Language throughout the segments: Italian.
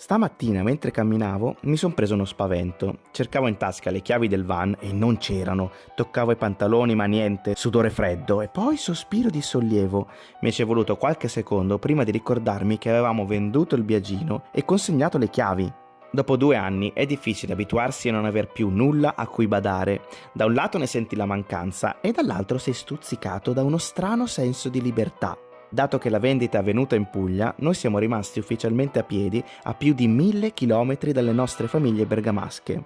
Stamattina mentre camminavo mi son preso uno spavento. Cercavo in tasca le chiavi del van e non c'erano. Toccavo i pantaloni ma niente, sudore freddo e poi sospiro di sollievo. Mi ci è voluto qualche secondo prima di ricordarmi che avevamo venduto il biagino e consegnato le chiavi. Dopo 2 anni è difficile abituarsi a non aver più nulla a cui badare. Da un lato ne senti la mancanza e dall'altro sei stuzzicato da uno strano senso di libertà. Dato che la vendita è avvenuta in Puglia, noi siamo rimasti ufficialmente a piedi a più di 1000 chilometri dalle nostre famiglie bergamasche.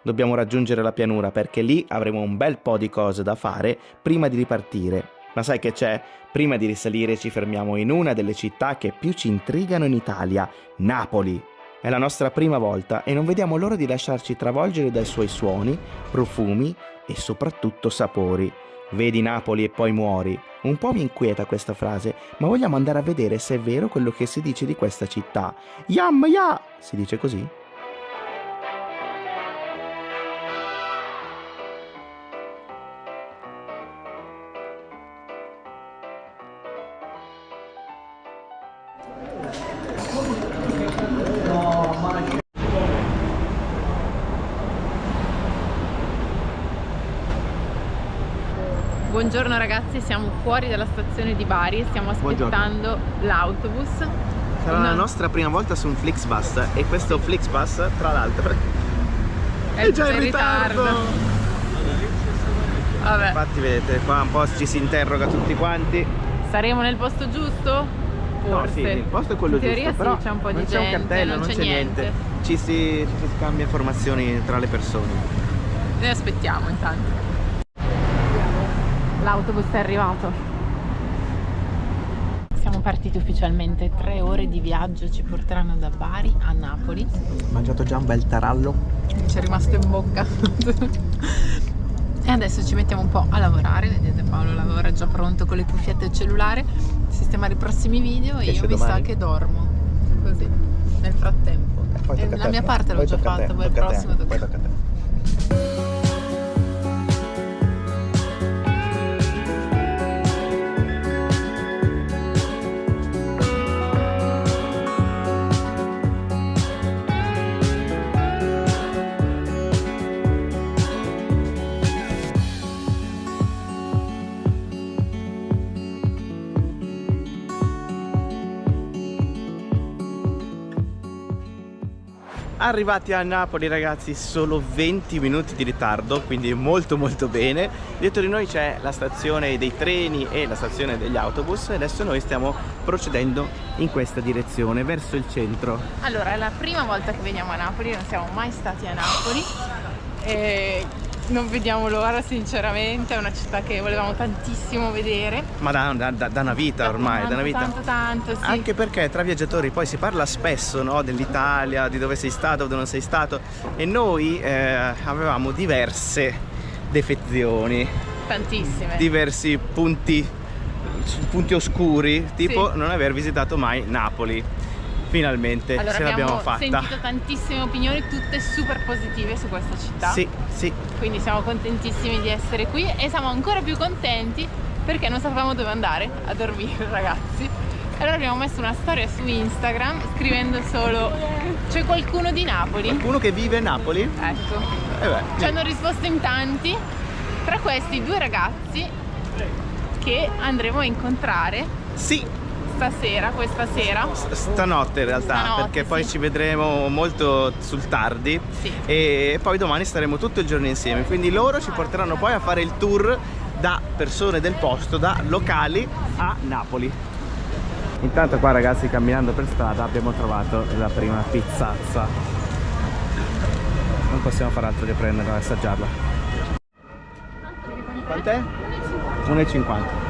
Dobbiamo raggiungere la pianura perché lì avremo un bel po' di cose da fare prima di ripartire. Ma sai che c'è? Prima di risalire ci fermiamo in una delle città che più ci intrigano in Italia, Napoli. È la nostra prima volta e non vediamo l'ora di lasciarci travolgere dai suoi suoni, profumi e soprattutto sapori. Vedi Napoli e poi muori. Un po' mi inquieta questa frase, ma vogliamo andare a vedere se è vero quello che si dice di questa città. Yam ya! Si dice così? Buongiorno ragazzi, siamo fuori dalla stazione di Bari, stiamo aspettando l'autobus. Sarà la nostra prima volta su un Flixbus e questo Flixbus, tra l'altro, è già in ritardo. Vabbè. Infatti vedete, qua un po' ci si interroga tutti quanti. Saremo nel posto giusto? Forse. No, sì, il posto è quello in teoria giusto, sì, però c'è un po' di non gente, c'è un cartello, non c'è niente. Ci si scambia informazioni tra le persone. Noi aspettiamo intanto. L'autobus è arrivato. Siamo partiti ufficialmente, 3 ore di viaggio ci porteranno da Bari a Napoli. Ho mangiato già un bel tarallo. Ci è rimasto in bocca. E adesso ci mettiamo un po' a lavorare. Vedete, Paolo lavora già pronto con le cuffiette e il cellulare, sistemare i prossimi video e io mi sa che dormo così nel frattempo. E la mia parte l'ho già fatta, poi il prossimo tocca a te. Arrivati a Napoli ragazzi, solo 20 minuti di ritardo, quindi molto bene. Dietro di noi c'è la stazione dei treni e la stazione degli autobus e adesso noi stiamo procedendo in questa direzione, verso il centro. Allora, è la prima volta che veniamo a Napoli, non siamo mai stati a Napoli e non vediamo l'ora sinceramente, è una città che volevamo tantissimo vedere. Ma da una vita ormai, da una vita. Tanto, sì. Anche perché tra viaggiatori poi si parla spesso, no, dell'Italia, di dove sei stato, dove non sei stato e noi avevamo diverse defezioni. Tantissime. Diversi punti oscuri, tipo non aver visitato mai Napoli. Finalmente allora, ce l'abbiamo fatta. Abbiamo sentito tantissime opinioni, tutte super positive su questa città. Sì. Quindi siamo contentissimi di essere qui e siamo ancora più contenti perché non sapevamo dove andare a dormire, ragazzi. E allora abbiamo messo una storia su Instagram scrivendo solo: c'è qualcuno di Napoli? Qualcuno che vive a Napoli? Ecco. Ci hanno risposto in tanti, tra questi 2 ragazzi che andremo a incontrare. Sì. Questa sera? Stanotte in realtà, perché poi ci vedremo molto sul tardi e poi domani staremo tutto il giorno insieme, quindi loro ci porteranno poi a fare il tour da persone del posto, da locali a Napoli. Intanto qua ragazzi, camminando per strada abbiamo trovato la prima pizzazza. Non possiamo fare altro che prenderla e assaggiarla. Quant'è? 1,50.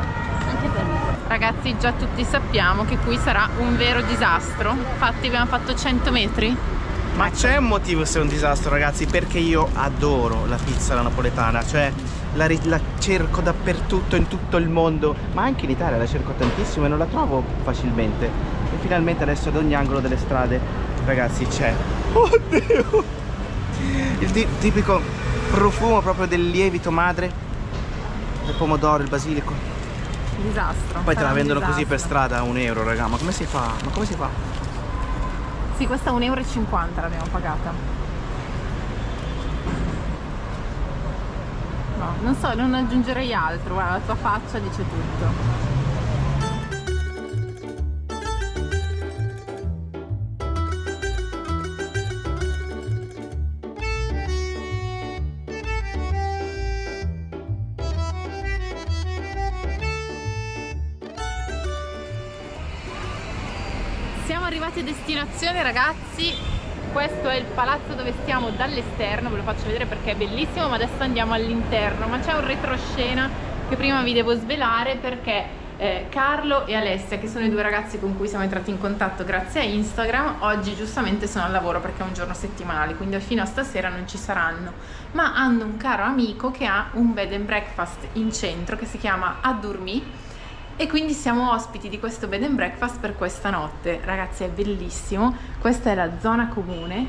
Ragazzi, già tutti sappiamo che qui sarà un vero disastro. Infatti abbiamo fatto 100 metri. Ma c'è un motivo se è un disastro ragazzi, perché io adoro la pizza alla napoletana, cioè la cerco dappertutto in tutto il mondo, ma anche in Italia la cerco tantissimo e non la trovo facilmente. E finalmente adesso ad ogni angolo delle strade ragazzi c'è. Oddio! Il tipico profumo proprio del lievito madre, del pomodoro, il basilico. Disastro. Poi te la vendono così per strada a €1, raga, ma come si fa? Ma come si fa? Sì, questa 1,50 € l'abbiamo pagata. No, non so, non aggiungerei altro, guarda, la tua faccia dice tutto. Siamo arrivati a destinazione, ragazzi. Questo è il palazzo dove stiamo dall'esterno, ve lo faccio vedere perché è bellissimo, ma adesso andiamo all'interno. Ma c'è un retroscena che prima vi devo svelare, perché Carlo e Alessia, che sono i due ragazzi con cui siamo entrati in contatto grazie a Instagram, oggi giustamente sono al lavoro perché è un giorno settimanale, quindi fino a stasera non ci saranno, ma hanno un caro amico che ha un bed and breakfast in centro che si chiama Addurmi, e quindi siamo ospiti di questo bed and breakfast per questa notte. Ragazzi, è bellissimo. Questa è la zona comune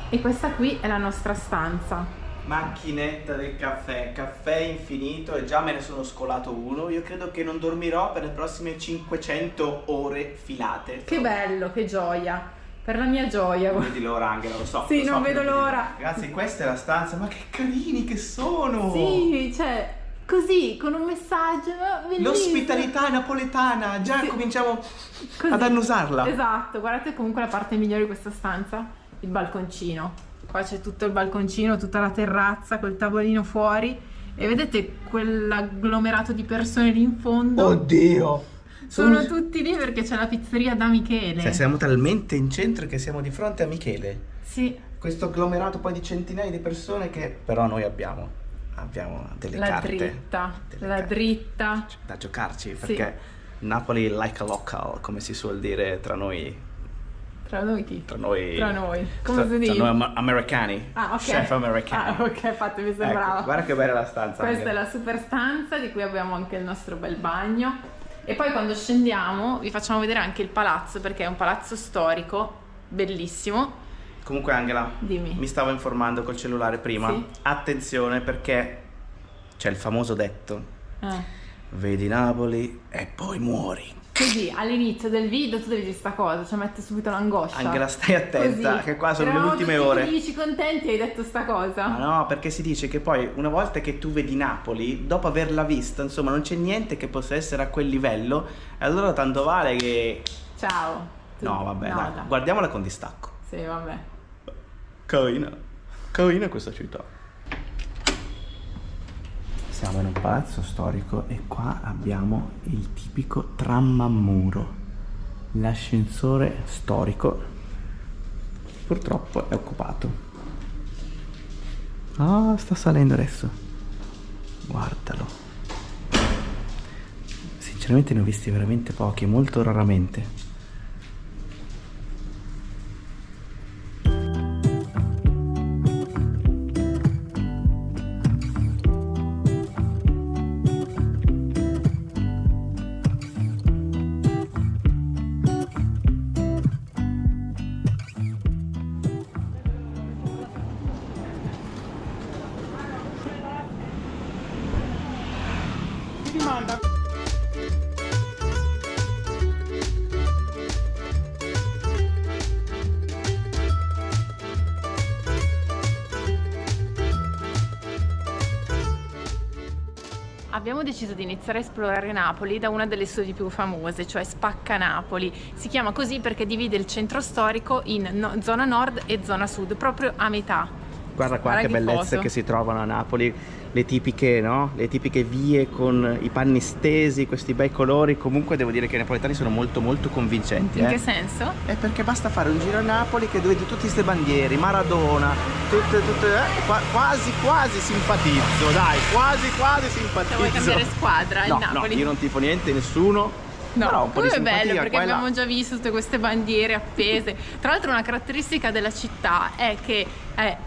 e questa qui è la nostra stanza. Macchinetta del caffè, caffè infinito, e già me ne sono scolato uno. Io credo che non dormirò per le prossime 500 ore filate. Che bello, che gioia. Per la mia gioia. Non vedi l'ora, Angela, lo so. Sì, lo so, non vedo l'ora. Ragazzi, questa è la stanza, ma che carini che sono! Sì, cioè, così, con un messaggio bellissimo. L'ospitalità napoletana, già sì, cominciamo così ad annusarla. Esatto, guardate comunque la parte migliore di questa stanza, il balconcino. Qua c'è tutto il balconcino, tutta la terrazza, col tavolino fuori, e vedete quell'agglomerato di persone lì in fondo? Oddio! Sono tutti lì perché c'è la pizzeria da Michele. Cioè, siamo talmente in centro che siamo di fronte a Michele. Sì. Questo agglomerato poi di centinaia di persone che però noi abbiamo delle carte. La dritta. Da giocarci, perché sì. Napoli like a local, come si suol dire tra noi. Tra noi chi? Tra noi. Come si dice? Tra noi americani. Ah, ok. Chef americani. Ah, ok, infatti mi sembrava. Ecco, guarda che bella la stanza. Questa anche. è la super stanza, di cui abbiamo anche il nostro bel bagno. E poi quando scendiamo vi facciamo vedere anche il palazzo, perché è un palazzo storico, bellissimo. Comunque, Angela, dimmi. Mi stavo informando col cellulare prima. Sì? Attenzione, perché c'è il famoso detto: vedi Napoli e poi muori. Così all'inizio del video tu devi dire sta cosa, cioè mette subito l'angoscia. Angela, stai attenta, così. Che qua sono le ultime tutti ore. felici, contenti, hai detto sta cosa. Ma no, perché si dice che poi una volta che tu vedi Napoli, dopo averla vista, insomma, non c'è niente che possa essere a quel livello, e allora tanto vale che... Ciao. No, vabbè, dai. Guardiamola con distacco. Sì, vabbè. Carina questa città. Siamo in un palazzo storico e qua abbiamo il tipico tram a muro, l'ascensore storico. Purtroppo è occupato. Ah, sta salendo adesso. Guardalo. Sinceramente ne ho visti veramente pochi, molto raramente. Abbiamo deciso di iniziare a esplorare Napoli da una delle sue più famose, cioè Spacca Napoli. Si chiama così perché divide il centro storico in zona nord e zona sud, proprio a metà. Guarda qua che bellezze foto che si trovano a Napoli, le tipiche, no? Le tipiche vie con i panni stesi, questi bei colori. Comunque devo dire che i napoletani sono molto molto convincenti. In che senso? È perché basta fare un giro a Napoli che vedi tutti queste bandiere, Maradona, tutte quasi simpatizzo, dai, quasi simpatizzo. Se vuoi cambiare squadra, il no, Napoli? No, io non tifo niente, nessuno. No, però un po' di è bello perché abbiamo già visto tutte queste bandiere appese. Tra l'altro una caratteristica della città è che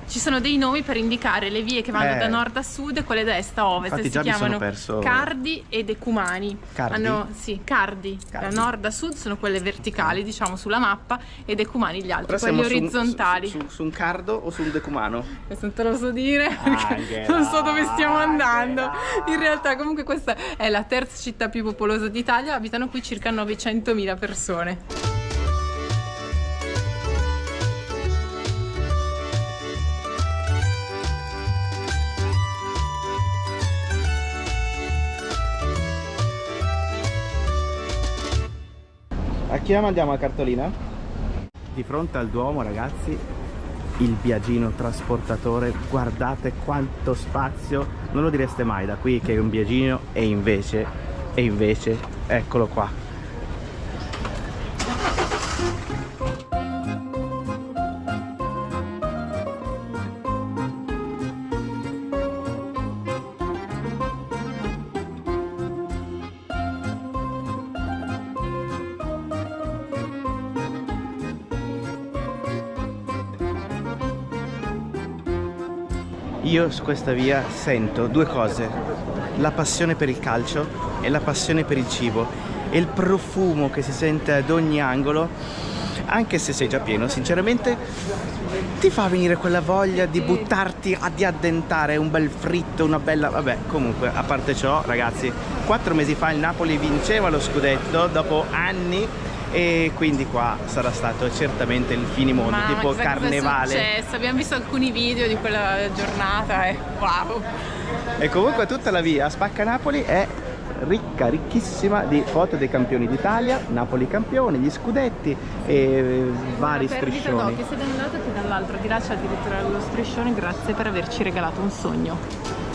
ci sono dei nomi per indicare le vie che vanno da nord a sud e quelle da est a ovest. Infatti, si chiamano Cardi e Decumani. Cardi? Cardi. Da nord a sud sono quelle verticali, diciamo, sulla mappa, e Decumani gli altri, quelli orizzontali. Su un cardo o su un decumano? Questo non te lo so dire perché non so dove stiamo andando. In realtà comunque questa è la terza città più popolosa d'Italia, abitano qui circa 900.000 persone. chi la mandiamo la cartolina? Di fronte al Duomo, ragazzi, il Biagino trasportatore. Guardate quanto spazio, non lo direste mai da qui che è un Biagino, e invece eccolo qua. Io su questa via sento due cose: la passione per il calcio e la passione per il cibo, e il profumo che si sente ad ogni angolo. Anche se sei già pieno, sinceramente ti fa venire quella voglia di buttarti di addentare un bel fritto, una bella... Vabbè, comunque, a parte ciò, ragazzi, 4 mesi fa il Napoli vinceva lo scudetto dopo anni, e quindi qua sarà stato certamente il finimondo, tipo carnevale. Cosa è successo? Abbiamo visto alcuni video di quella giornata e wow. E comunque tutta la via Spacca Napoli è ricca, ricchissima di foto dei campioni d'Italia, Napoli campione, gli scudetti e vari striscioni. Che sia da un lato che dall'altro, ti lascia addirittura lo striscione. Grazie per averci regalato un sogno.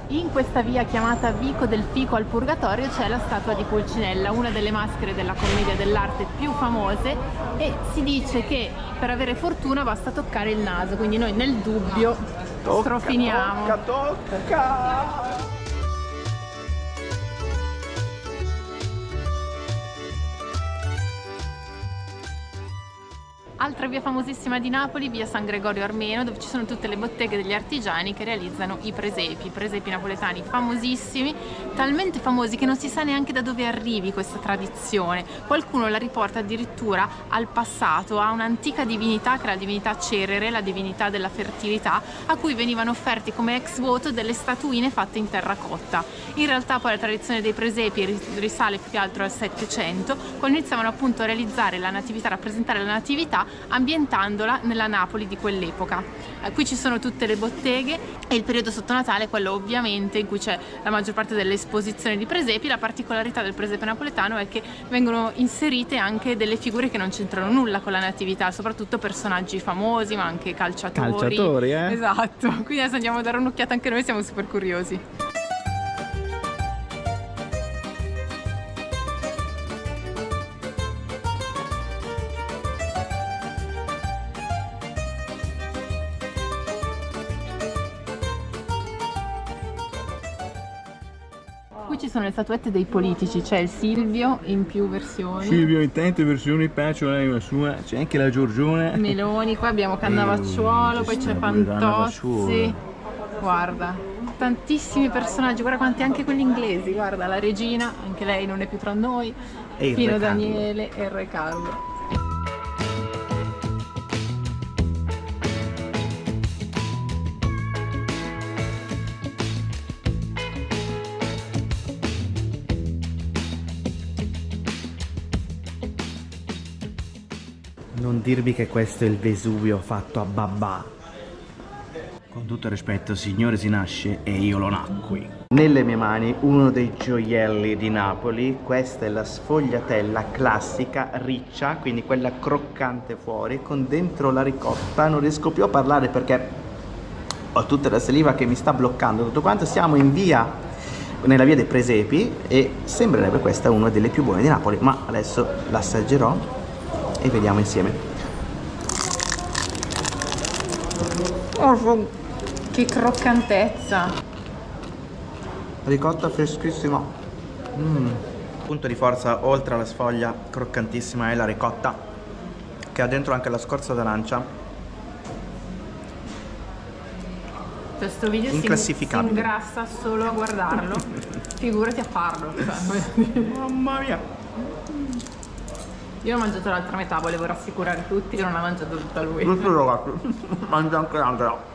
In questa via chiamata Vico del Fico al Purgatorio c'è la statua di Pulcinella, una delle maschere della commedia dell'arte più famose, e si dice che per avere fortuna basta toccare il naso, quindi noi nel dubbio strofiniamo. Tocca! Altra via famosissima di Napoli, via San Gregorio Armeno, dove ci sono tutte le botteghe degli artigiani che realizzano i presepi napoletani famosissimi, talmente famosi che non si sa neanche da dove arrivi questa tradizione. Qualcuno la riporta addirittura al passato, a un'antica divinità che è la divinità Cerere, la divinità della fertilità, a cui venivano offerti come ex voto delle statuine fatte in terracotta. In realtà poi la tradizione dei presepi risale più che altro al 700, quando iniziavano appunto a realizzare la natività, a rappresentare la natività, ambientandola nella Napoli di quell'epoca. Qui ci sono tutte le botteghe, e il periodo sotto Natale è quello ovviamente in cui c'è la maggior parte delle esposizioni di presepi. La particolarità del presepe napoletano è che vengono inserite anche delle figure che non c'entrano nulla con la natività, soprattutto personaggi famosi, ma anche calciatori. Calciatori, eh? Esatto, quindi adesso andiamo a dare un'occhiata anche noi, siamo super curiosi. Qui ci sono le statuette dei politici, c'è il Silvio in più versioni. Silvio in tante versioni, Pacio lei una sua, c'è anche la Giorgione. Meloni, qua abbiamo Cannavacciuolo, poi c'è Fantozzi. Guarda, tantissimi personaggi, guarda quanti, anche quelli inglesi, guarda la regina, anche lei non è più tra noi, E il Pino Re Carlo. Daniele e il Re Carlo. Non dirmi che questo è il Vesuvio fatto a babà. Con tutto il rispetto, signore, si nasce e io lo nacqui. Nelle mie mani uno dei gioielli di Napoli. Questa è la sfogliatella classica, riccia, quindi quella croccante fuori, con dentro la ricotta. Non riesco più a parlare perché ho tutta la saliva che mi sta bloccando tutto quanto. Siamo in via, nella via dei Presepi, e sembrerebbe questa una delle più buone di Napoli, ma adesso l'assaggerò e vediamo insieme. Oh, che croccantezza! Ricotta freschissima. Punto di forza, oltre alla sfoglia croccantissima, è la ricotta, che ha dentro anche la scorza d'arancia. Questo video si ingrassa solo a guardarlo, figurati a farlo. Mamma mia! Io ho mangiato l'altra metà, volevo rassicurare tutti che non ha mangiato tutta lui. Non solo ragazzi, mangia anche l'altra.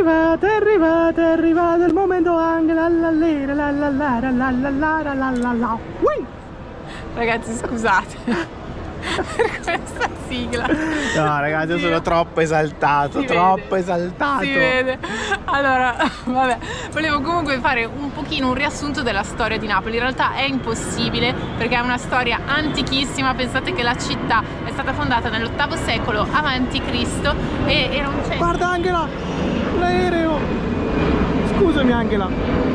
arrivato il momento anche Ragazzi, scusate per questa sigla. No ragazzi, io sono troppo esaltato, Si vede. Allora, vabbè, volevo comunque fare un pochino un riassunto della storia di Napoli. In realtà è impossibile perché è una storia antichissima. Pensate che la città è stata fondata nell'8° secolo avanti Cristo e era un centro. Guarda Angela, l'aereo. Scusami Angela.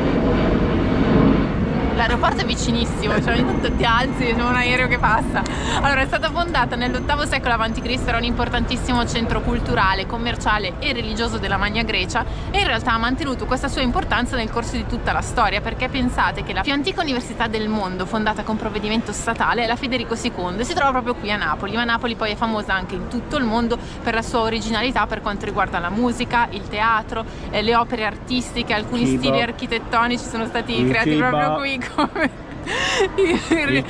L'aeroporto è vicinissimo, cioè ogni tanto ti alzi e c'è un aereo che passa. Allora, è stata fondata nell'8° secolo a.C., era un importantissimo centro culturale, commerciale e religioso della Magna Grecia e in realtà ha mantenuto questa sua importanza nel corso di tutta la storia, perché pensate che la più antica università del mondo, fondata con provvedimento statale, è la Federico II e si trova proprio qui a Napoli, ma Napoli poi è famosa anche in tutto il mondo per la sua originalità per quanto riguarda la musica, il teatro, le opere artistiche, alcuni stili architettonici sono stati creati proprio qui, come il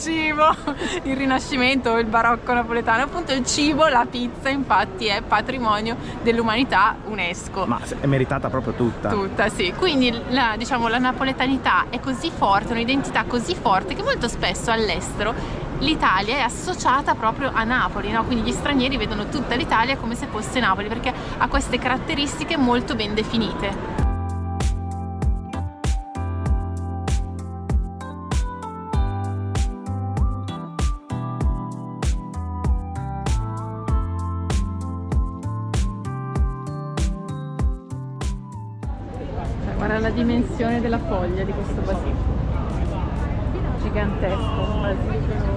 cibo, il Rinascimento, il barocco napoletano, appunto il cibo, la pizza infatti è patrimonio dell'umanità UNESCO. Ma è meritata proprio tutta. Tutta, sì. Quindi diciamo, la napoletanità è così forte, un'identità così forte che molto spesso all'estero l'Italia è associata proprio a Napoli, no? Quindi gli stranieri vedono tutta l'Italia come se fosse Napoli perché ha queste caratteristiche molto ben definite. Guarda la dimensione della foglia di questo basilico, gigantesco basilico.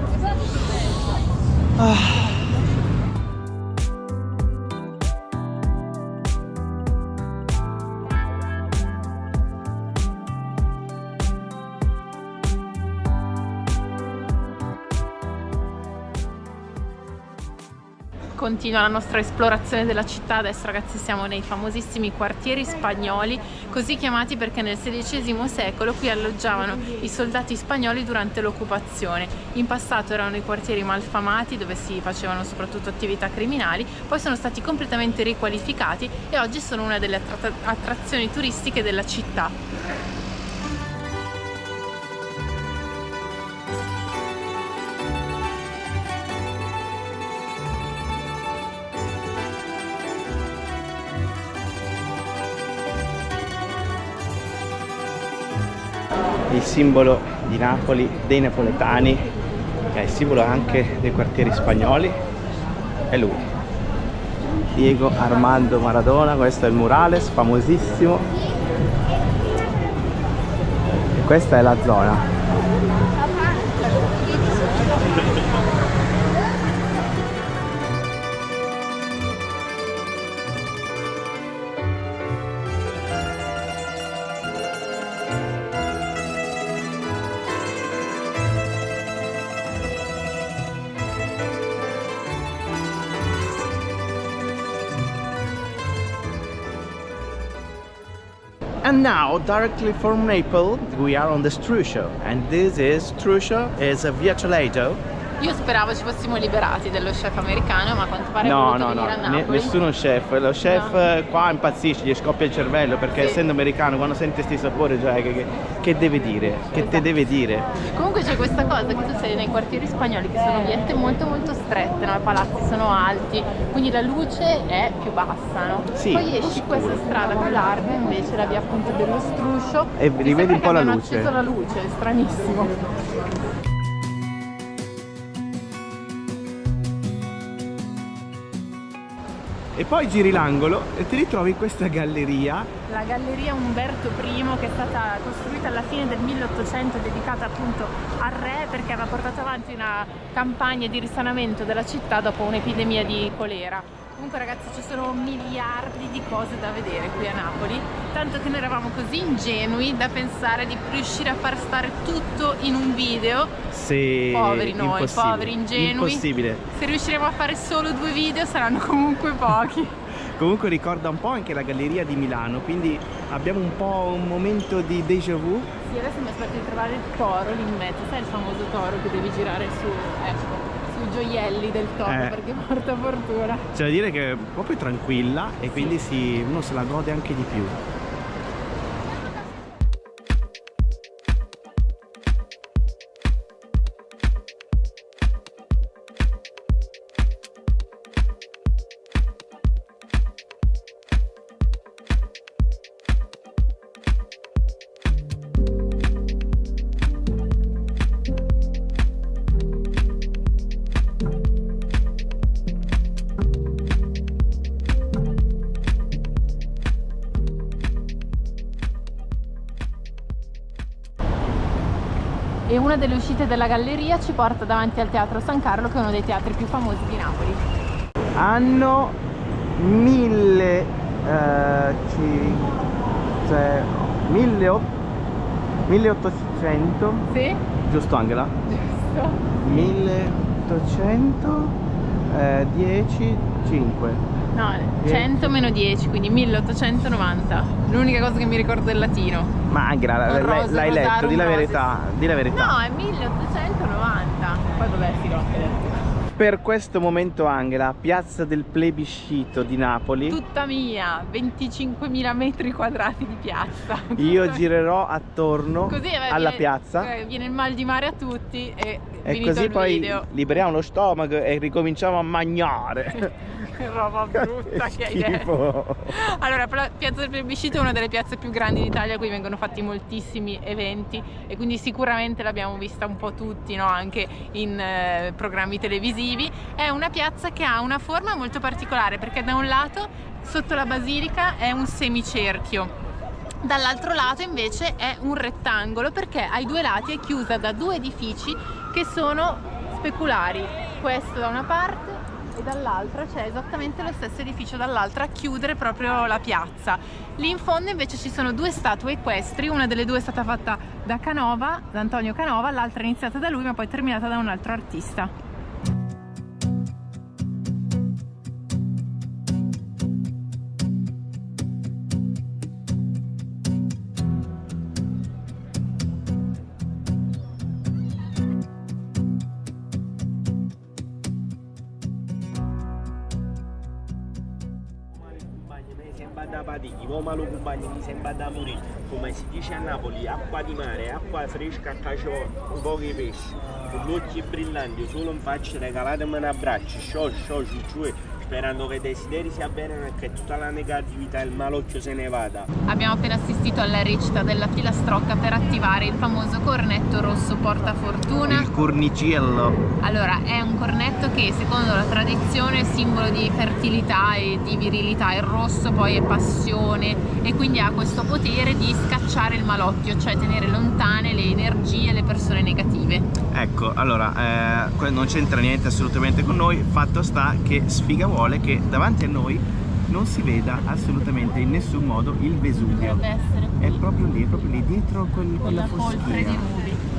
Continua la nostra esplorazione della città. Adesso ragazzi siamo nei famosissimi quartieri spagnoli, così chiamati perché nel XVI secolo qui alloggiavano i soldati spagnoli durante l'occupazione. In passato erano i quartieri malfamati dove si facevano soprattutto attività criminali, poi sono stati completamente riqualificati e oggi sono una delle attrazioni turistiche della città. Il simbolo di Napoli, dei napoletani, è il simbolo anche dei quartieri spagnoli, è lui, Diego Armando Maradona. Questo è il murales famosissimo e questa è la zona. And now, directly from Naples, we are on the Struscio, and this is Struscio is a viaggioletto. Io speravo ci fossimo liberati dello chef americano, ma a quanto pare no, è voluto venire a Napoli. Nessuno chef, lo chef qua impazzisce, gli scoppia il cervello perché essendo americano quando sente sti sapori, cioè che deve dire, che te deve dire. Comunque c'è questa cosa che tu sei nei quartieri spagnoli che sono viette molto molto strette, no? I palazzi sono alti, quindi la luce è più bassa, no? Sì, poi esci questa strada più larga, invece la via appunto dello Struscio e rivedi un po' la luce. Acceso la luce, è stranissimo. E poi giri l'angolo e ti ritrovi in questa galleria. La galleria Umberto I, che è stata costruita alla fine del 1800, dedicata appunto al re perché aveva portato avanti una campagna di risanamento della città dopo un'epidemia di colera. Comunque ragazzi ci sono miliardi di cose da vedere qui a Napoli, tanto che noi eravamo così ingenui da pensare di riuscire a far stare tutto in un video. Sì, poveri noi, poveri ingenui. Impossibile. Se riusciremo a fare solo 2 video saranno comunque pochi. Comunque ricorda un po' anche la Galleria di Milano, quindi abbiamo un po' un momento di déjà vu. Sì, adesso mi aspetto di trovare il toro lì in mezzo, sai il famoso toro che devi girare su, ecco, sui gioielli del tono perché porta fortuna. C'è da dire che è proprio tranquilla e quindi uno se la gode anche di più. E una delle uscite della galleria ci porta davanti al Teatro San Carlo, che è uno dei teatri più famosi di Napoli. Anno 1800. Sì? Giusto Angela? Giusto. 1810 5. No, 100 meno 10, quindi 1890. L'unica cosa che mi ricordo del latino. Ma Angela, l'hai letto, di la verità, di la verità. No, è 1890. Poi dov'è Filotte? Per questo momento Angela, piazza del plebiscito di Napoli. Tutta mia, 25.000 metri quadrati di piazza. Io girerò attorno alla viene, piazza. Viene il mal di mare a tutti e così poi video. liberiamo lo stomaco e ricominciamo a mangiare. Che roba brutta che hai detto. Allora, la piazza del plebiscito è una delle piazze più grandi d'Italia, qui vengono fatti moltissimi eventi e quindi sicuramente l'abbiamo vista un po' tutti, no? Anche in programmi televisivi. È una piazza che ha una forma molto particolare perché da un lato sotto la basilica è un semicerchio, dall'altro lato invece è un rettangolo perché ai due lati è chiusa da due edifici che sono speculari, questo da una parte e dall'altra c'è esattamente lo stesso edificio dall'altra a chiudere proprio la piazza. Lì in fondo invece ci sono due statue equestri, una delle due è stata fatta da Canova, da Antonio Canova, l'altra è iniziata da lui ma poi terminata da un altro artista. Malo compagni mi sembra da morire, come si dice a Napoli, acqua di mare, acqua fresca, cacio un po' di pesce, con gli occhi brillanti, solo in faccia, regalatemi un abbraccio, sperando che i desideri si avverano e che tutta la negatività e il malocchio se ne vada. Abbiamo appena assistito alla recita della filastrocca per attivare il famoso cornetto rosso portafortuna. Il corniciello. Allora, è un cornetto che secondo la tradizione è simbolo di fertilità e di virilità. Il rosso poi è passione e quindi ha questo potere di scacciare il malocchio, cioè tenere lontane le energie e le persone negative. Ecco, allora, non c'entra niente assolutamente con noi, fatto sta che sfiga vuole che davanti a noi non si veda assolutamente in nessun modo il Vesuvio. Dovrebbe essere qui. È proprio lì dietro quella polvere di foschia. nubi.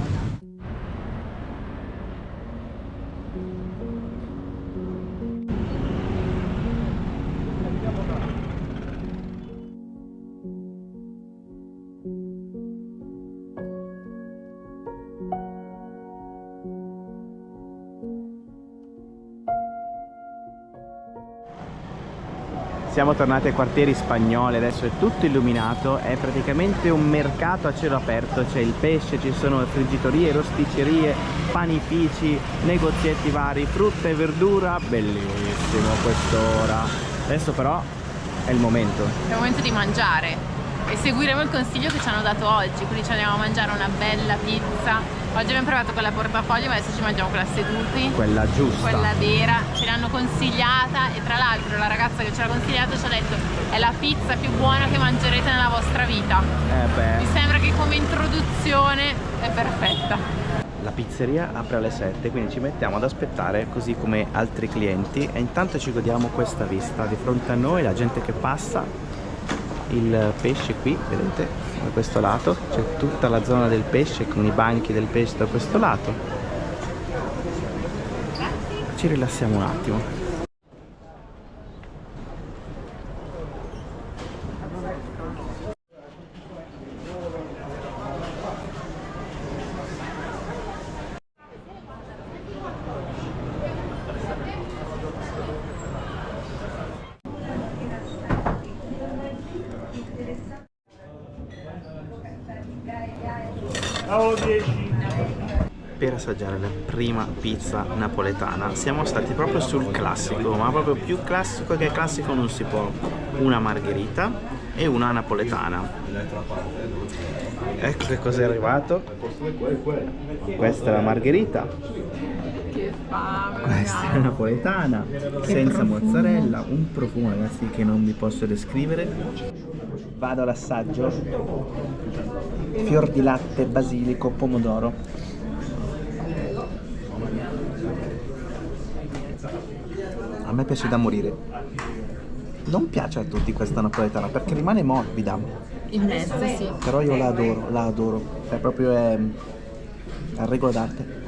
Siamo tornati ai quartieri spagnoli, adesso è tutto illuminato, è praticamente un mercato a cielo aperto, c'è il pesce, ci sono friggitorie, rosticcerie, panifici, negozietti vari, frutta e verdura, bellissimo quest'ora. Adesso però è il momento. È il momento di mangiare e seguiremo il consiglio che ci hanno dato oggi, quindi ci andiamo a mangiare una bella pizza. Oggi abbiamo provato quella portafoglio, ma adesso ci mangiamo quella seduti. Quella giusta. Quella vera, ce l'hanno consigliata e tra l'altro la ragazza che ce l'ha consigliato ci ha detto è la pizza più buona che mangerete nella vostra vita. Mi sembra che come introduzione è perfetta. La pizzeria apre alle 7, quindi ci mettiamo ad aspettare così come altri clienti e intanto ci godiamo questa vista. Di fronte a noi la gente che passa, il pesce qui, vedete? Da questo lato c'è tutta la zona del pesce con i banchi del pesce da questo lato. Ci rilassiamo un attimo. Per assaggiare la prima pizza napoletana siamo stati proprio sul classico, ma proprio più classico che classico non si può. Una margherita e una napoletana. Ecco che cos'è arrivato. Questa è la margherita. Che fame, Questa è la napoletana, senza mozzarella, un profumo ragazzi che non vi posso descrivere. Vado all'assaggio. Fior di latte, basilico, pomodoro. A me piace da morire. Non piace a tutti questa napoletana perché rimane morbida. In mezzo, sì. Però io la adoro. È proprio a regola d'arte.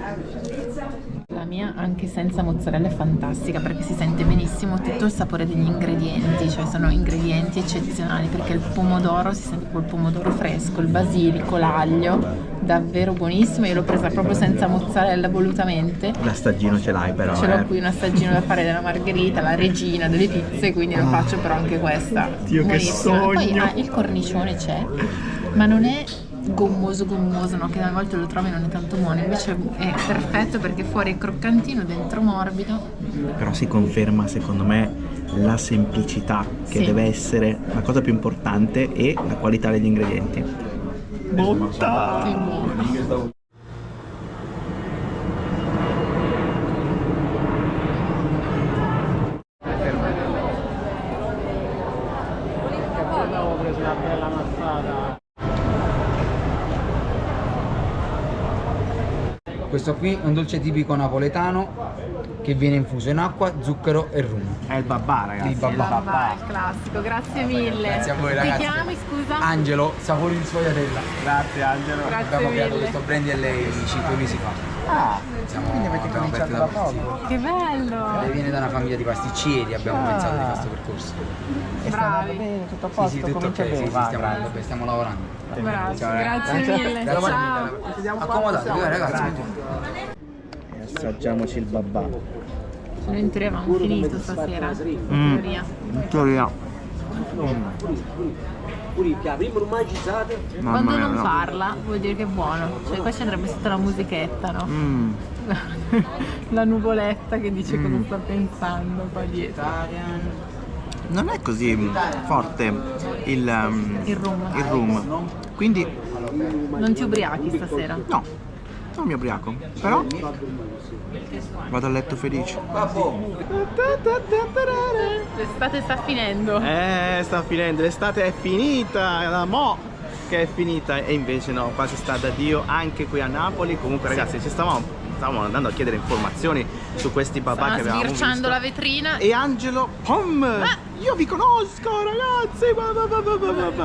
La mia, anche senza mozzarella, è fantastica perché si sente benissimo tutto il sapore degli ingredienti, cioè sono ingredienti eccezionali perché il pomodoro, si sente quel pomodoro fresco, il basilico, l'aglio, davvero buonissimo. Io l'ho presa proprio senza mozzarella volutamente. L'assaggino ce l'hai però. Ce l'ho qui, un assaggino da fare della margherita, la regina delle pizze, quindi lo faccio però anche questa. Dio, che buonissima. sogno! Poi il cornicione c'è, ma non è gommoso, no? Che a volte lo trovi non è tanto buono, invece è perfetto perché fuori è croccantino, dentro morbido. Però si conferma secondo me la semplicità che deve essere la cosa più importante e la qualità degli ingredienti. Botta! Che buono. Questo qui è un dolce tipico napoletano che viene infuso in acqua, zucchero e rum. È il babà ragazzi. Il babà. Il classico, grazie mille. Grazie a voi ragazzi. Ti chiami, scusa? Angelo, sapori di sfogliatella. Grazie Angelo. Grazie Abbiamo creato mille. questo brand e lei 5 mesi fa. Quindi avete abbiamo cominciato aperto da poco. Che bello. Lei viene da una famiglia di pasticceri, abbiamo pensato di questo percorso. E sta andando bene, tutto a posto, Sì, tutto comincia ok, bene. sì, stiamo lavorando. Bravi, Ciao, grazie mille. Dalla Ciao. famiglia. Accomodatevi, ragazzi. E assaggiamoci il babà. Noi in teoria avevamo finito stasera. In teoria. In teoria. Quando non parla vuol dire che è buono. Cioè qua ci andrebbe sotto la musichetta, no? La nuvoletta che dice cosa sta pensando qua dietro. Non è così forte il rum. Quindi Non ti ubriachi stasera? no, non mi ubriaco. Però vado a letto felice. L'estate sta finendo. Sta finendo, l'estate è finita, la mo che è finita. E invece no, qua si sta da Dio anche qui a Napoli. Comunque ragazzi, stavamo andando a chiedere informazioni su questi babà che avevamo sbirciando visto. la vetrina. E Angelo, io vi conosco ragazzi.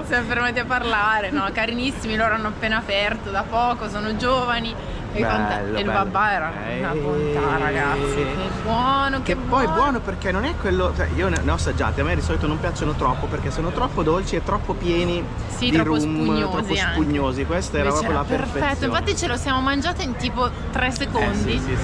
Siamo fermati a parlare, no? Carinissimi, loro hanno appena aperto da poco, sono giovani. E il babà era una bontà, ragazzi. Che buono, Che poi buono perché non è quello, cioè io ne ho assaggiati, a me di solito non piacciono troppo perché sono troppo dolci e troppo pieni di troppo rum, spugnosi, troppo spugnosi. Questa era Invece proprio la perfetto, perfezione. infatti ce lo siamo mangiato in tipo 3 secondi. Sì.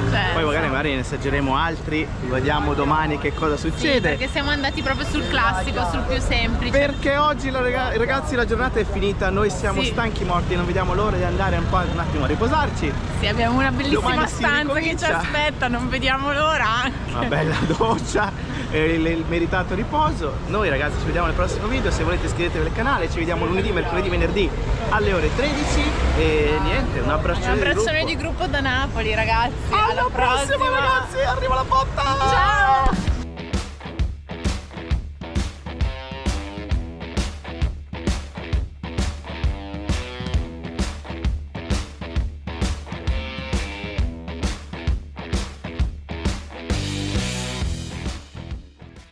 Cioè, Poi magari ne assaggeremo altri, vediamo domani che cosa sì, succede. perché siamo andati proprio sul classico, sul più semplice. Perché oggi ragazzi la giornata è finita, noi siamo stanchi morti, non vediamo l'ora di andare un attimo a riposarci. Sì, abbiamo una bellissima Domani si stanza che ci ricomincia. aspetta, non vediamo l'ora anche. Una bella doccia e il meritato riposo. Noi ragazzi ci vediamo nel prossimo video, se volete iscrivetevi al canale, ci vediamo lunedì, mercoledì, venerdì alle ore 13 e niente, un abbraccione di gruppo da Napoli ragazzi. Alla prossima ragazzi, arriva la botta! Ciao!